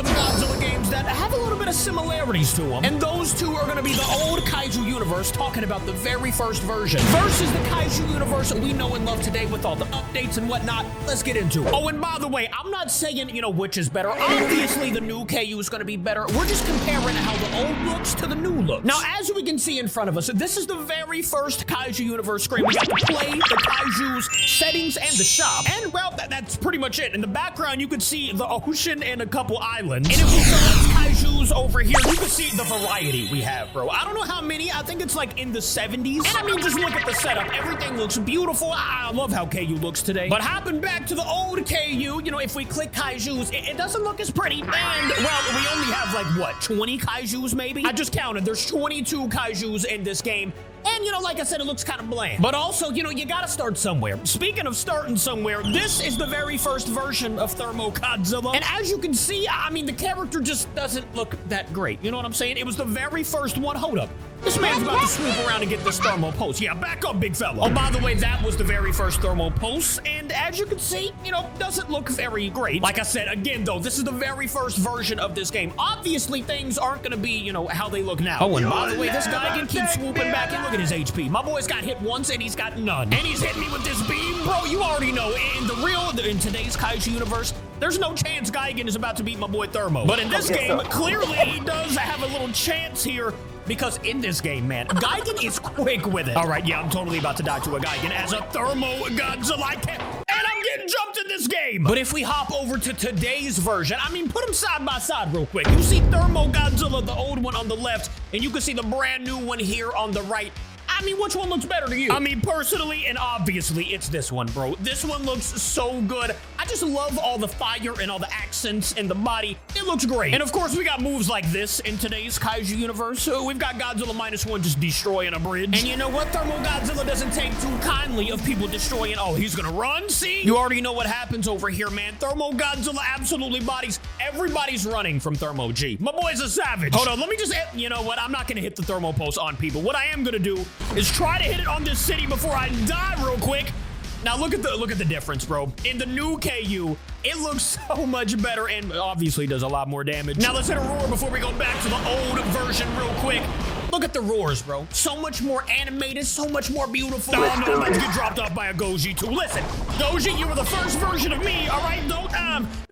some Godzilla games that have a little bit of similarities to them. And those two are gonna be the old Kaiju universe, talking about the very first version, versus the Kaiju universe that we know and love today with all the updates and whatnot. Let's get into it. Oh, and by the way, I'm not saying, you know, which is better. Obviously, the new KU is gonna be better. We're just comparing how the old looks to the new looks. Now, as we can see in front of us, this is the very first Kaiju universe screen. We got the play, the Kaiju's settings, and the shop. And, well, that's pretty much it. In the background, you could see the ocean and a couple islands. And if we select Kaijus over here, you can see the variety we have, bro. I don't know how many. I think it's like in the 70s. And I mean, just look at the setup. Everything looks beautiful. I love how KU looks today. But hopping back to the old KU, you know, if we click Kaijus, it doesn't look as pretty. And, well, we only have like, what, 20 Kaijus maybe? I just counted. There's 22 Kaijus in this game. And, you know, like I said, it looks kind of bland. But also, you know, you gotta start somewhere. Speaking of starting somewhere, this is the very first version of Thermo Godzilla. And as you can see, I mean, the character just doesn't look that great. You know what I'm saying? It was the very first one. Hold up. This man's about to swoop around and get this thermal pulse. Yeah, back up, big fella. Oh, by the way, that was the very first thermal pulse. And as you can see, you know, doesn't look very great. Like I said, again, though, this is the very first version of this game. Obviously, things aren't going to be, you know, how they look now. Oh, and by the way, this guy can keep swooping back in. Look at his HP. My boy's got hit once, and he's got none. And he's hitting me with this beam. Bro, you already know, in today's Kaiju universe, there's no chance Gigan is about to beat my boy Thermo. But in this game, clearly he does have a little chance here. Because in this game, man, Gigan is quick with it. All right, yeah, I'm totally about to die to a Gigan as a Thermo Godzilla. And I'm getting jumped in this game. But if we hop over to today's version, I mean, put them side by side real quick. You see Thermo Godzilla, the old one on the left, and you can see the brand new one here on the right. I mean, which one looks better to you? I mean, personally and obviously, it's this one, bro. This one looks so good. I just love all the fire and all the accents and the body. It looks great. And of course, we got moves like this in today's Kaiju universe. So we've got Godzilla -1 just destroying a bridge. And you know what? Thermo Godzilla doesn't take too kindly of people destroying. Oh, he's gonna run? See? You already know what happens over here, man. Thermo Godzilla absolutely bodies. Everybody's running from Thermo G. My boy's a savage. Hold on, let me just, you know what? I'm not gonna hit the thermo pulse on people. What I am gonna do is try to hit it on this city before I die real quick. Now look at the difference, bro. In the new KU, it looks so much better and obviously does a lot more damage. Now let's hit a roar before we go back to the old version real quick. Look at the roars, bro. So much more animated, so much more beautiful. Oh, no, I'm about to get dropped off by a Goji too. Listen, Goji, you were the first version of me, all right? Don't,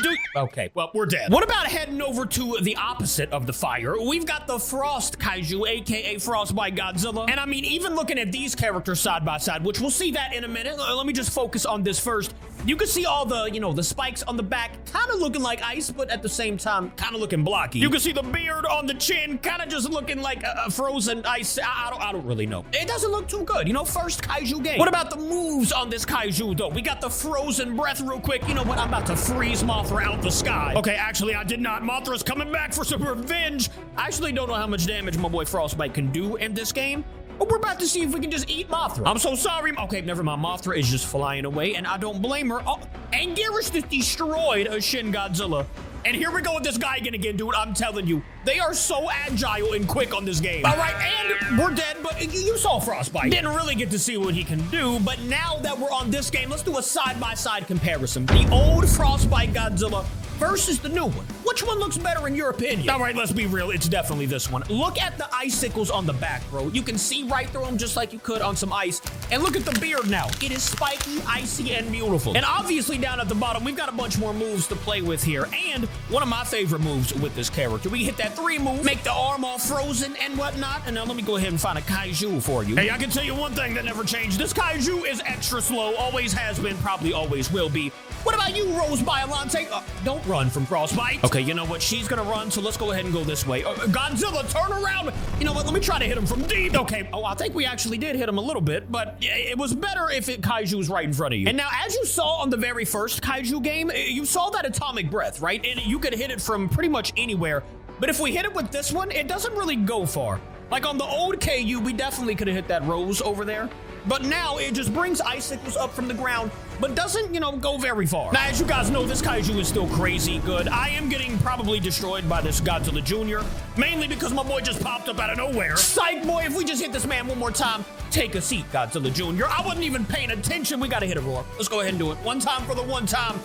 dude. Okay, well, we're dead. What about heading over to the opposite of the fire? We've got the Frost Kaiju, aka Frostbite Godzilla. And I mean, even looking at these characters side by side, which we'll see that in a minute. Let me just focus on this first. You can see all the, you know, the spikes on the back, kind of looking like ice, but at the same time, kind of looking blocky. You can see the beard on the chin, kind of just looking like a frozen ice. I don't really know. It doesn't look too good, you know, first Kaiju game. What about the moves on this Kaiju, though? We got the frozen breath real quick. You know what? I'm about to freeze Mothra out the sky. Okay, actually, I did not. Mothra's coming back for some revenge. I actually don't know how much damage my boy Frostbite can do in this game. But we're about to see if we can just eat Mothra. I'm so sorry. Okay, never mind. Mothra is just flying away, and I don't blame her. Oh, and Garish just destroyed a Shin Godzilla. And here we go with this guy again, dude. I'm telling you, they are so agile and quick on this game. All right, and we're dead, but you saw Frostbite. Didn't really get to see what he can do, but now that we're on this game, let's do a side-by-side comparison. The old Frostbite Godzilla versus the new one. Which one looks better in your opinion? All right, let's be real. It's definitely this one. Look at the icicles on the back, bro. You can see right through them just like you could on some ice. And look at the beard now. It is spiky, icy, and beautiful. And obviously down at the bottom, we've got a bunch more moves to play with here. And one of my favorite moves with this character. We hit that 3 move, make the arm all frozen and whatnot. And now let me go ahead and find a Kaiju for you. Hey, I can tell you one thing that never changed. This Kaiju is extra slow. Always has been, probably always will be. What about you, Rose Biolante? Don't run from Frostbite. Okay, you know what? She's gonna run, so let's go ahead and go this way. Godzilla, turn around. You know what? Let me try to hit him from deep. Okay, oh, I think we actually did hit him a little bit, but it was better if Kaiju was right in front of you. And now, as you saw on the very first Kaiju game, you saw that atomic breath, right? And you could hit it from pretty much anywhere. But if we hit it with this one, it doesn't really go far. Like on the old KU, we definitely could have hit that rose over there. But now it just brings icicles up from the ground, but doesn't, you know, go very far. Now, as you guys know, this Kaiju is still crazy good. I am getting probably destroyed by this Godzilla Jr., mainly because my boy just popped up out of nowhere. Psych, boy, if we just hit this man one more time, take a seat, Godzilla Jr. I wasn't even paying attention. We gotta hit a roar. Let's go ahead and do it. One time for the one time.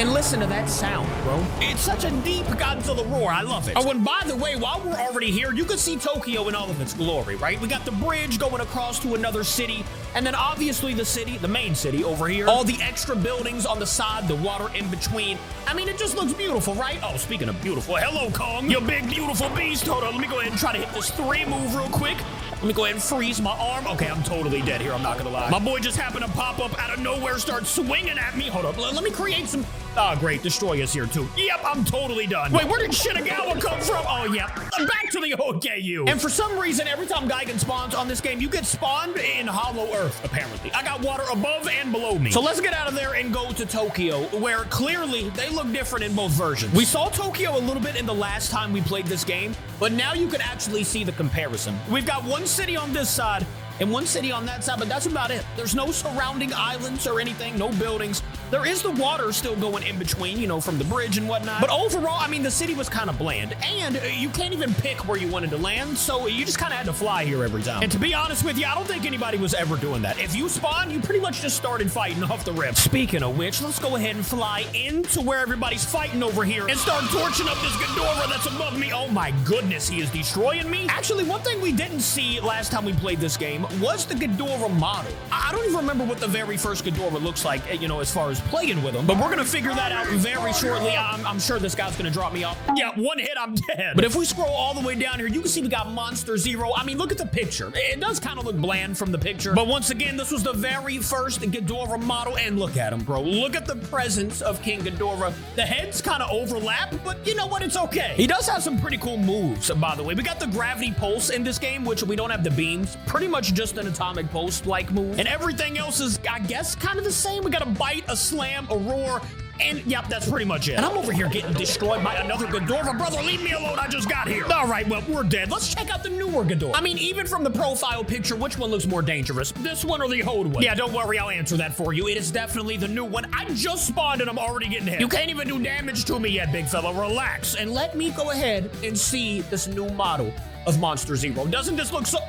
And listen to that sound, bro. It's such a deep Godzilla roar. I love it. Oh, and by the way, while we're already here, you can see Tokyo in all of its glory, right? We got the bridge going across to another city, and then obviously the city, the main city over here. All the extra buildings on the side, the water in between. I mean, it just looks beautiful, right? Oh, speaking of beautiful, hello, Kong, you big, beautiful beast. Hold on, let me go ahead and try to hit this 3 move real quick. Let me go ahead and freeze my arm. Okay, I'm totally dead here, I'm not gonna lie. My boy just happened to pop up out of nowhere, start swinging at me. Hold up, let me create some... Oh, great, Destroy is here too. Yep, I'm totally done. Wait, where did Shinagawa come from? Oh, yep, back to the old KU. And for some reason, every time Gigan spawns on this game, you get spawned in Hollow Earth, apparently. I got water above and below me. So let's get out of there and go to Tokyo, where clearly they look different in both versions. We saw Tokyo a little bit in the last time we played this game, but now you can actually see the comparison. We've got one city on this side and one city on that side, but that's about it. There's no surrounding islands or anything, no buildings. There is the water still going in between, you know, from the bridge and whatnot. But overall, I mean, the city was kind of bland, and you can't even pick where you wanted to land, so you just kind of had to fly here every time. And to be honest with you, I don't think anybody was ever doing that. If you spawn, you pretty much just started fighting off the rip. Speaking of which, let's go ahead and fly into where everybody's fighting over here and start torching up this Ghidorah that's above me. Oh my goodness, he is destroying me. Actually, one thing we didn't see last time we played this game was the Ghidorah model. I don't even remember what the very first Ghidorah looks like, you know, as far as playing with him, but we're gonna figure that out very shortly. I'm sure this guy's gonna drop me off. Yeah, one hit, I'm dead. But if we scroll all the way down here, you can see we got Monster Zero. I mean, look at the picture. It does kind of look bland from the picture, but once again, this was the very first Ghidorah model, and look at him, bro. Look at the presence of King Ghidorah. The heads kind of overlap, but you know what? It's okay. He does have some pretty cool moves, by the way. We got the gravity pulse in this game, which we don't have the beams. Pretty much just an atomic pulse-like move, and everything else is, I guess, kind of the same. We got a bite, a slam, a roar, and yep, that's pretty much it. And I'm over here getting destroyed by another Ghidorah. Brother, leave me alone, I just got here. All right, well, we're dead. Let's check out the newer Ghidorah. I mean, even from the profile picture, which one looks more dangerous? This one or the old one? Yeah, don't worry, I'll answer that for you. It is definitely the new one. I just spawned and I'm already getting hit. You can't even do damage to me yet, big fella. Relax. And let me go ahead and see this new model of Monster Zero. Doesn't this look so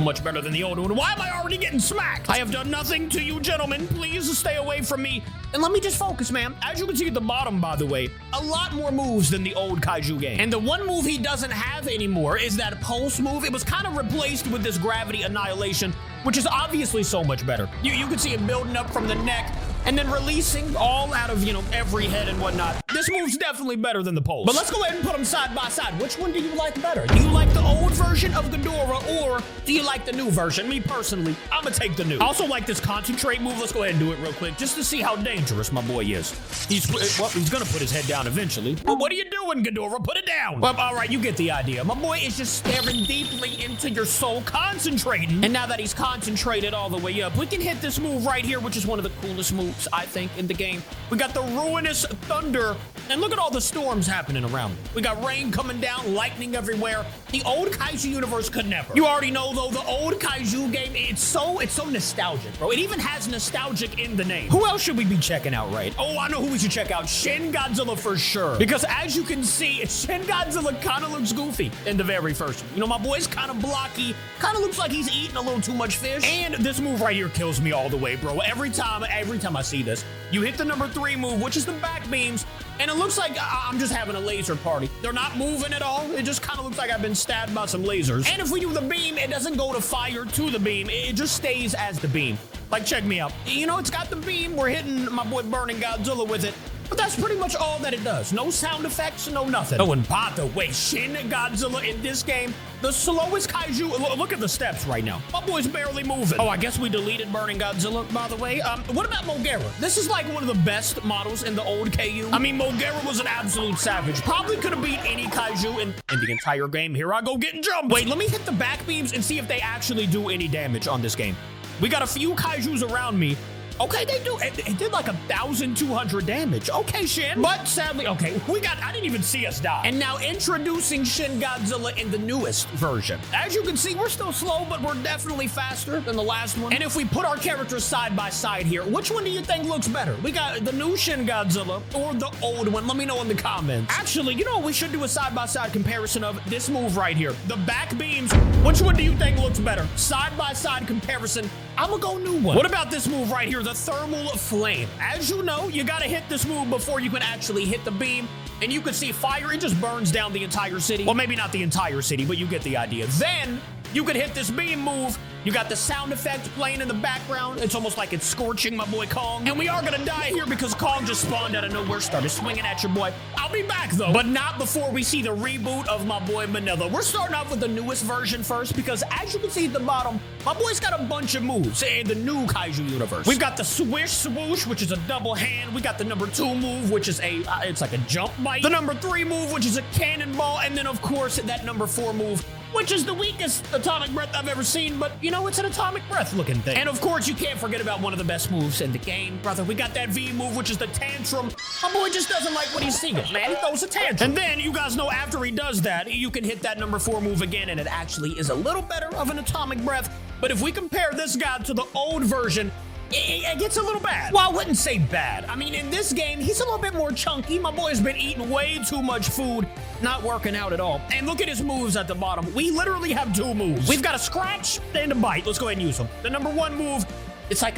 much better than the old one? Why am I already getting smacked? I have done nothing to you, gentlemen. Please stay away from me. And let me just focus, man. As you can see at the bottom, by the way, a lot more moves than the old Kaiju game. And the one move he doesn't have anymore is that pulse move. It was kind of replaced with this gravity annihilation, which is obviously so much better. You can see it building up from the neck and then releasing all out of, you know, every head and whatnot. This move's definitely better than the pulse. But let's go ahead and put them side by side. Which one do you like better? Do you like the old version of Ghidorah, or do you like the new version? Me personally, I'm gonna take the new. I also like this concentrate move. Let's go ahead and do it real quick, just to see how dangerous my boy is. He's gonna put his head down eventually. Well, what are you doing, Ghidorah? Put it down. Well, all right, you get the idea. My boy is just staring deeply into your soul, concentrating. And now that he's concentrated all the way up, we can hit this move right here, which is one of the coolest moves, I think, in the game. We got the ruinous thunder, and look at all the storms happening around. We got rain coming down, lightning everywhere. The old Kaiju universe could never. You already know, though, the old Kaiju game, it's so nostalgic, bro. It even has nostalgic in the name. Who else should we be checking out, right? Oh, I know who we should check out. Shin Godzilla for sure. Because as you can see, Shin Godzilla kind of looks goofy in the very first one. You know, my boy's kind of blocky, kind of looks like he's eating a little too much fish. And this move right here kills me all the way, bro. Every time I see this, you hit the number 3 move, which is the back beams, and it looks like I'm just having a laser party. They're not moving at all. It just kind of looks like I've been stabbed by some lasers. And if we do the beam, it doesn't go to fire to the beam. It just stays as the beam. Like, check me out. You know, it's got the beam. We're hitting my boy Burning Godzilla with it. But that's pretty much all that it does. No sound effects, no nothing. Oh, and by the way, Shin Godzilla in this game, the slowest Kaiju. Look at the steps right now. My boy's barely moving. Oh, I guess we deleted Burning Godzilla, by the way. What about Mogera? This is like one of the best models in the old KU. I mean, Mogera was an absolute savage. Probably could have beat any Kaiju in the entire game. Here I go getting jumped. Wait, let me hit the back beams and see if they actually do any damage on this game. We got a few Kaijus around me. Okay, they do. It did like 1,200 damage. Okay, Shin. But sadly, okay, I didn't even see us die. And now introducing Shin Godzilla in the newest version. As you can see, we're still slow, but we're definitely faster than the last one. And if we put our characters side by side here, which one do you think looks better? We got the new Shin Godzilla or the old one? Let me know in the comments. Actually, you know what? We should do a side by side comparison of this move right here. The back beams. Which one do you think looks better? Side by side comparison. I'm gonna go new one. What about this move right here? the Thermal Flame. As you know, you gotta hit this move before you can actually hit the beam. And you can see fire, it just burns down the entire city. Well, maybe not the entire city, but you get the idea. Then, you could hit this beam move. You got the sound effect playing in the background. It's almost like it's scorching my boy Kong. And we are gonna die here because Kong just spawned out of nowhere, started swinging at your boy. I'll be back though, but not before we see the reboot of my boy Manila. We're starting off with the newest version first because as you can see at the bottom, my boy's got a bunch of moves in the new Kaiju universe. We've got the Swish Swoosh, which is a double hand. We got the number 2 move, which is it's like a jump bite. The number 3 move, which is a cannonball. And then of course, that number 4 move, which is the weakest atomic breath I've ever seen, but you know, it's an atomic breath looking thing. And of course, you can't forget about one of the best moves in the game, brother. We got that V move, which is the tantrum. My boy just doesn't like what he's seeing, man. He throws a tantrum. And then you guys know after he does that, you can hit that number 4 move again, and it actually is a little better of an atomic breath. But if we compare this guy to the old version, it gets a little bad. Well, I wouldn't say bad. I mean, in this game, he's a little bit more chunky. My boy's been eating way too much food, not working out at all. And look at his moves at the bottom. We literally have 2 moves. We've got a scratch and a bite. Let's go ahead and use them. The number 1 move, it's like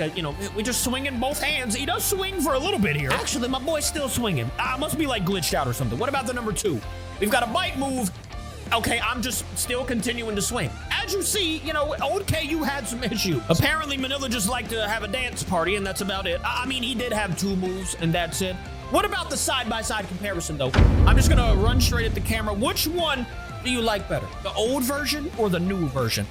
we just swing in both hands. He does swing for a little bit here. Actually, my boy's still swinging. Must be like glitched out or something. What about the number 2? We've got a bite move. Okay, I'm just still continuing to swing. As you see, old KU had some issues. Apparently, Manila just liked to have a dance party, and that's about it. I mean, he did have 2 moves, and that's it. What about the side-by-side comparison, though? I'm just gonna run straight at the camera. Which one do you like better? The old version or the new version?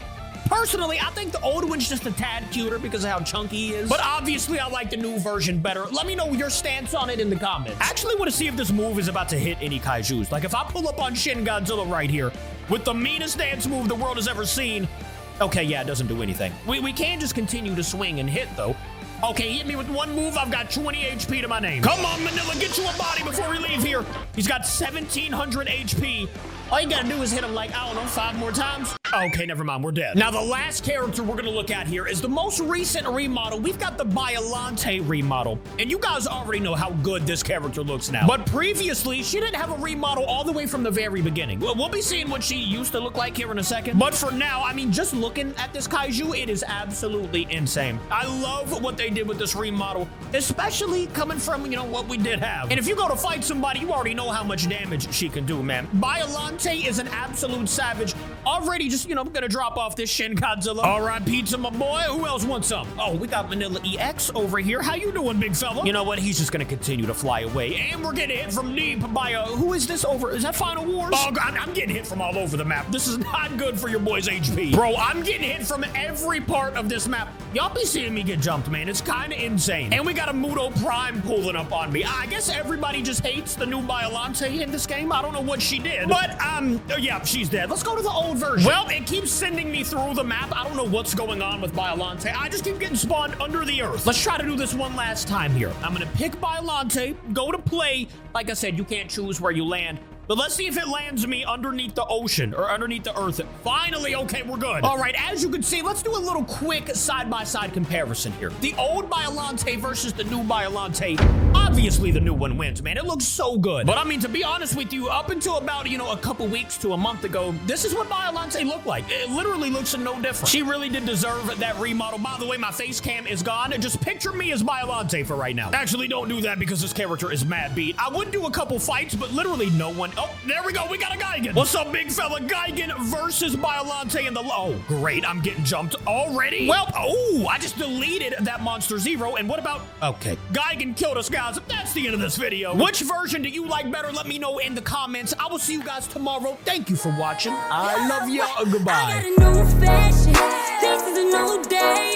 Personally, I think the old one's just a tad cuter because of how chunky he is. But obviously, I like the new version better. Let me know your stance on it in the comments. I actually want to see if this move is about to hit any Kaijus. Like, if I pull up on Shin Godzilla right here with the meanest dance move the world has ever seen, okay, yeah, it doesn't do anything. We can just continue to swing and hit, though. Okay, hit me with 1 move. I've got 20 HP to my name. Come on, Manila, get you a body before we leave here. He's got 1,700 HP. All you gotta do is hit him like, I don't know, 5 more times. Okay, never mind, we're dead. Now, the last character we're gonna look at here is the most recent remodel. We've got the Biollante remodel, and you guys already know how good this character looks now. But previously, she didn't have a remodel all the way from the very beginning. We'll be seeing what she used to look like here in a second. But for now, I mean, just looking at this Kaiju, it is absolutely insane. I love what they did with this remodel, especially coming from, what we did have. And if you go to fight somebody, you already know how much damage she can do, man. Biollante is an absolute savage. Already just, gonna drop off this Shin Godzilla. All right, pizza, my boy. Who else wants some? Oh, we got Manila EX over here. How you doing, big fella? You know what? He's just gonna continue to fly away. And we're getting hit from deep by who is this over? Is that Final Wars? Oh, I'm getting hit from all over the map. This is not good for your boy's HP. Bro, I'm getting hit from every part of this map. Y'all be seeing me get jumped, man. It's kind of insane. And we got a Muto Prime pulling up on me. I guess everybody just hates the new Biollante in this game. I don't know what she did. But, yeah, she's dead. Let's go to the old version. Well, it keeps sending me through the map. I don't know what's going on with Biollante. I just keep getting spawned under the earth. Let's try to do this one last time here. I'm gonna pick Biollante, go to play. Like I said, you can't choose where you land. But let's see if it lands me underneath the ocean or underneath the earth. Finally, okay, we're good. All right, as you can see, let's do a little quick side-by-side comparison here. The old Biollante versus the new Biollante. Obviously, the new one wins, man. It looks so good. But I mean, to be honest with you, up until about, a couple weeks to a month ago, this is what Biollante looked like. It literally looks no different. She really did deserve that remodel. By the way, my face cam is gone. Just picture me as Biollante for right now. Actually, don't do that because this character is mad beat. I would do a couple fights, but literally no one. Oh, there we go. We got a Gigan. What's up, big fella? Gigan versus Biollante in the... Oh, great. I'm getting jumped already. Well, I just deleted that Monster Zero. And what about... Okay. Gigan killed us, guys. That's the end of this video. Which version do you like better? Let me know in the comments. I will see you guys tomorrow. Thank you for watching. I love y'all. Goodbye. I got a new fashion. This is a new day.